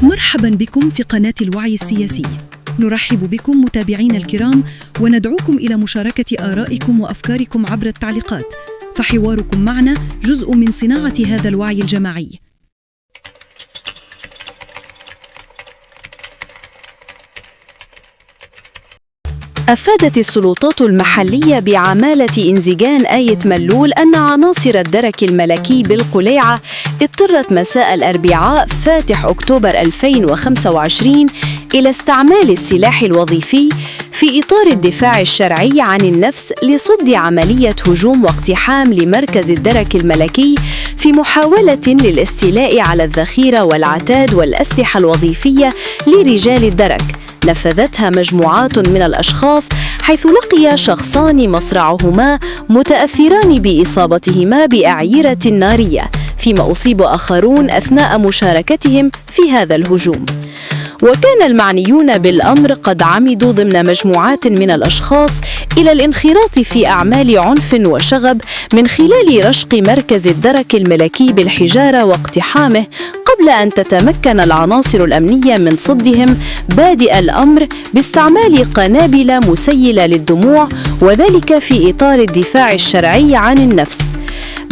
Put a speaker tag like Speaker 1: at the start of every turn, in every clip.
Speaker 1: مرحباً بكم في قناة الوعي السياسي. نرحب بكم متابعينا الكرام وندعوكم إلى مشاركة آرائكم وأفكاركم عبر التعليقات، فحواركم معنا جزء من صناعة هذا الوعي الجماعي.
Speaker 2: أفادت السلطات المحلية بعمالة انزجان آية ملول أن عناصر الدرك الملكي بالقليعة اضطرت مساء الأربعاء فاتح أكتوبر 2025 إلى استعمال السلاح الوظيفي في إطار الدفاع الشرعي عن النفس لصد عملية هجوم واقتحام لمركز الدرك الملكي في محاولة للاستيلاء على الذخيرة والعتاد والأسلحة الوظيفية لرجال الدرك. نفذتها مجموعات من الأشخاص، حيث لقي شخصان مصرعهما متأثران بإصابتهما بأعيرة نارية، فيما أصيب آخرون أثناء مشاركتهم في هذا الهجوم. وكان المعنيون بالأمر قد عمدوا ضمن مجموعات من الأشخاص إلى الانخراط في أعمال عنف وشغب من خلال رشق مركز الدرك الملكي بالحجارة واقتحامه، قبل أن تتمكن العناصر الأمنية من صدهم، بادئ الأمر باستعمال قنابل مسيلة للدموع، وذلك في إطار الدفاع الشرعي عن النفس.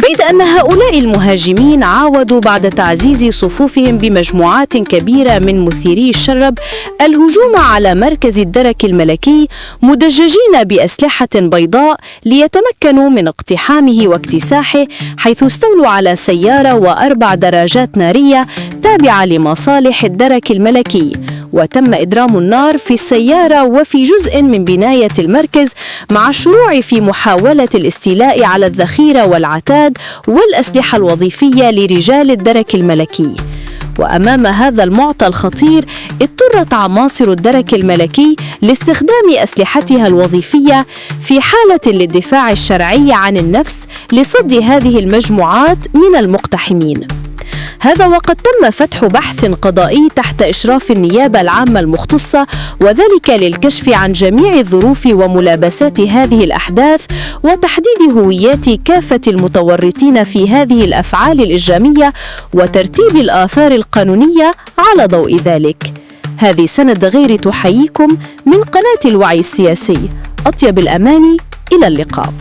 Speaker 2: بيد أن هؤلاء المهاجمين عاودوا بعد تعزيز صفوفهم بمجموعات كبيرة من مثيري الشرب الهجوم على مركز الدرك الملكي مدججين بأسلحة بيضاء ليتمكنوا من اقتحامه واكتساحه، حيث استولوا على سيارة و4 دراجات نارية تابعة لمصالح الدرك الملكي، وتم إدرام النار في السيارة وفي جزء من بناية المركز، مع الشروع في محاولة الاستيلاء على الذخيرة والعتاد والأسلحة الوظيفية لرجال الدرك الملكي. وأمام هذا المعطى الخطير اضطرت عناصر الدرك الملكي لاستخدام أسلحتها الوظيفية في حالة للدفاع الشرعي عن النفس لصد هذه المجموعات من المقتحمين. هذا وقد تم فتح بحث قضائي تحت إشراف النيابة العامة المختصة، وذلك للكشف عن جميع الظروف وملابسات هذه الأحداث وتحديد هويات كافة المتورطين في هذه الأفعال الإجرامية وترتيب الآثار القانونية على ضوء ذلك. هذه سند غير تحييكم من قناة الوعي السياسي. أطيب الأماني، إلى اللقاء.